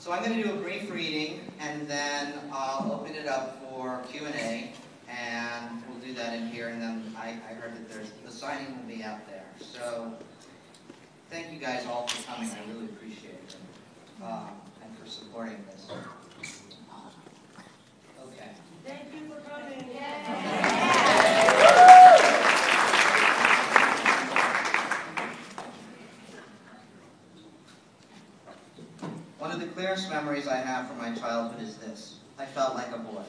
So I'm going to do a brief reading, and then I'll open it up for Q&A, and we'll do that in here, and then I heard that the signing will be out there. So thank you guys all for coming. I really appreciate it, and for supporting this. Okay. Thank you for coming. One of the clearest memories I have from my childhood is this. I felt like a boy.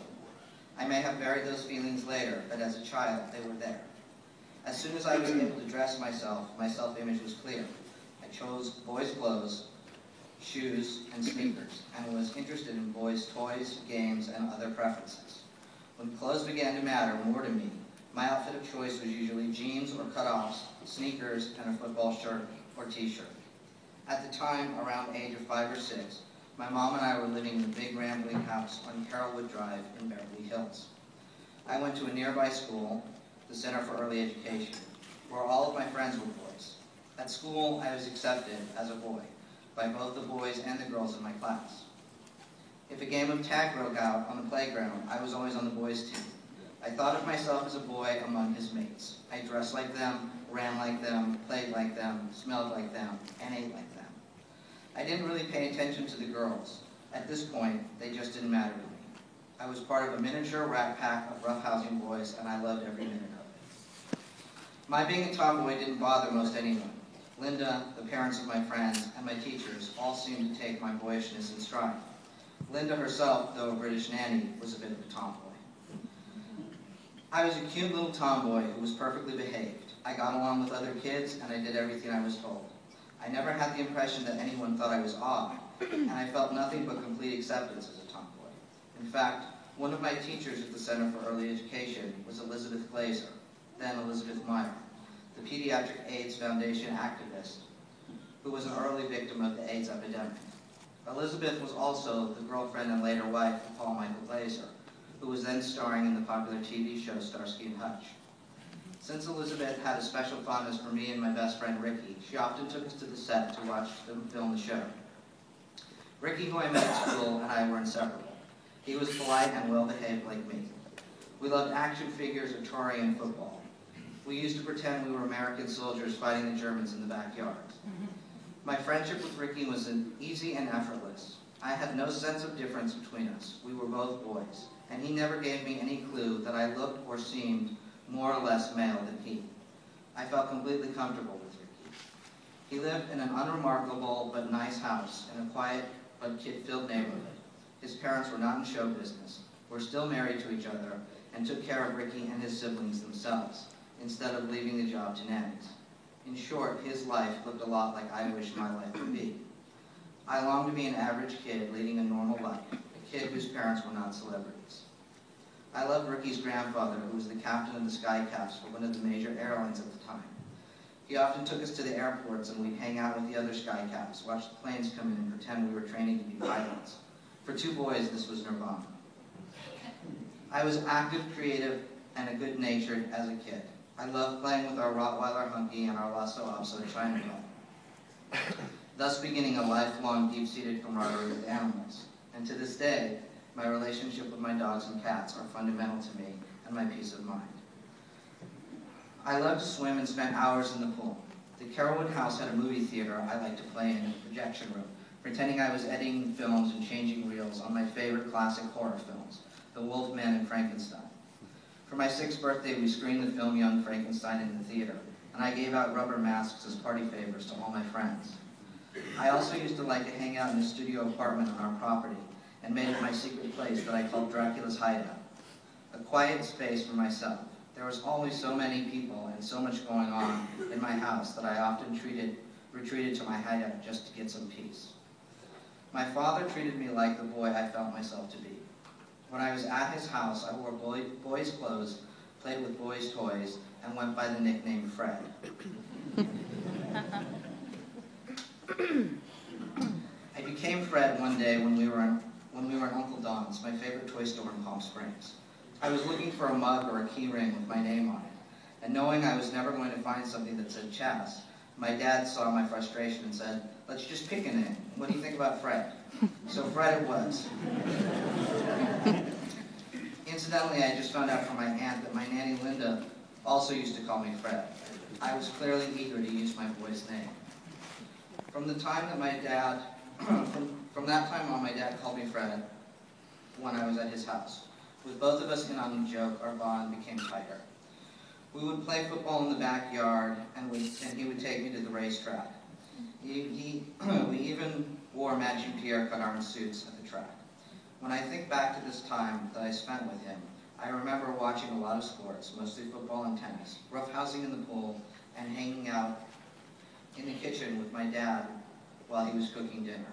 I may have buried those feelings later, but as a child, they were there. As soon as I was able to dress myself, my self-image was clear. I chose boys' clothes, shoes, and sneakers, and was interested in boys' toys, games, and other preferences. When clothes began to matter more to me, my outfit of choice was usually jeans or cutoffs, sneakers, and a football shirt or t-shirt. At the time, around the age of 5 or 6, my mom and I were living in a big rambling house on Carrollwood Drive in Beverly Hills. I went to a nearby school, the Center for Early Education, where all of my friends were boys. At school, I was accepted as a boy by both the boys and the girls in my class. If a game of tag broke out on the playground, I was always on the boys' team. I thought of myself as a boy among his mates. I dressed like them, ran like them, played like them, smelled like them, and ate like them. I didn't really pay attention to the girls. At this point, they just didn't matter to me. I was part of a miniature rat pack of roughhousing boys, and I loved every minute of it. My being a tomboy didn't bother most anyone. Linda, the parents of my friends, and my teachers all seemed to take my boyishness in stride. Linda herself, though a British nanny, was a bit of a tomboy. I was a cute little tomboy who was perfectly behaved. I got along with other kids, and I did everything I was told. I never had the impression that anyone thought I was odd, and I felt nothing but complete acceptance as a tomboy. In fact, one of my teachers at the Center for Early Education was Elizabeth Glazer, then Elizabeth Meyer, the Pediatric AIDS Foundation activist, who was an early victim of the AIDS epidemic. Elizabeth was also the girlfriend and later wife of Paul Michael Glazer, who was then starring in the popular TV show Starsky and Hutch. Since Elizabeth had a special fondness for me and my best friend Ricky, she often took us to the set to watch them film the show. Ricky, who I met at school, and I were inseparable. He was polite and well-behaved like me. We loved action figures, Atari, and football. We used to pretend we were American soldiers fighting the Germans in the backyard. My friendship with Ricky was easy and effortless. I had no sense of difference between us. We were both boys, and he never gave me any clue that I looked or seemed more or less male than he. I felt completely comfortable with Ricky. He lived in an unremarkable but nice house in a quiet but kid-filled neighborhood. His parents were not in show business, were still married to each other, and took care of Ricky and his siblings themselves, instead of leaving the job to nannies. In short, his life looked a lot like I wished my life would be. I longed to be an average kid leading a normal life, a kid whose parents were not celebrities. I loved Ricky's grandfather, who was the captain of the Sky Caps for one of the major airlines at the time. He often took us to the airports and we'd hang out with the other Sky Caps, watch the planes come in and pretend we were training to be pilots. For two boys, this was nirvana. I was active, creative, and good-natured as a kid. I loved playing with our Rottweiler Hunky and our Lhasa Apso China dog, thus beginning a lifelong deep-seated camaraderie with animals. And to this day, my relationship with my dogs and cats are fundamental to me and my peace of mind. I loved to swim and spent hours in the pool. The Carrollwood house had a movie theater I liked to play in a projection room, pretending I was editing films and changing reels on my favorite classic horror films, The Wolf Man and Frankenstein. For my 6th birthday, we screened the film Young Frankenstein in the theater, and I gave out rubber masks as party favors to all my friends. I also used to like to hang out in a studio apartment on our property, and made it my secret place that I called Dracula's Hideout, a quiet space for myself. There was always so many people and so much going on in my house that I often retreated to my hideout just to get some peace. My father treated me like the boy I felt myself to be. When I was at his house, I wore boys' clothes, played with boys' toys, and went by the nickname Fred. I became Fred one day when we were in Uncle Don's, my favorite toy store in Palm Springs. I was looking for a mug or a key ring with my name on it, and knowing I was never going to find something that said Chas, My dad saw my frustration and said, "Let's just pick a name. What do you think about Fred?" So Fred it was. Incidentally, I just found out from my aunt that my Nanny Linda also used to call me Fred. I was clearly eager to use my boy's name. From the time that my dad, from that time on, my dad called me Fred when I was at his house. With both of us in on the joke, our bond became tighter. We would play football in the backyard, and he would take me to the racetrack. We even wore matching Pierre Cardin suits at the track. When I think back to this time that I spent with him, I remember watching a lot of sports, mostly football and tennis, roughhousing in the pool, and hanging out in the kitchen with my dad while he was cooking dinner.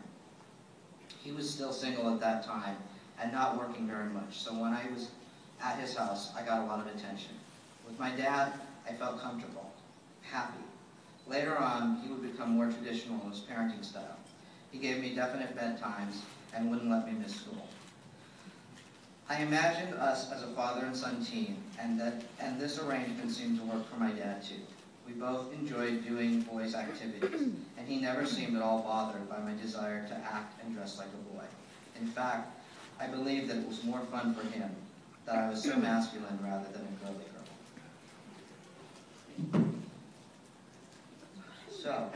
He was still single at that time and not working very much, so when I was at his house, I got a lot of attention. With my dad, I felt comfortable, happy. Later on, he would become more traditional in his parenting style. He gave me definite bedtimes and wouldn't let me miss school. I imagined us as a father and son team, and this arrangement seemed to work for my dad too. We both enjoyed doing boys' activities, and he never seemed at all bothered by my desire to act and dress like a boy. In fact, I believe that it was more fun for him that I was so masculine rather than a girly girl. So,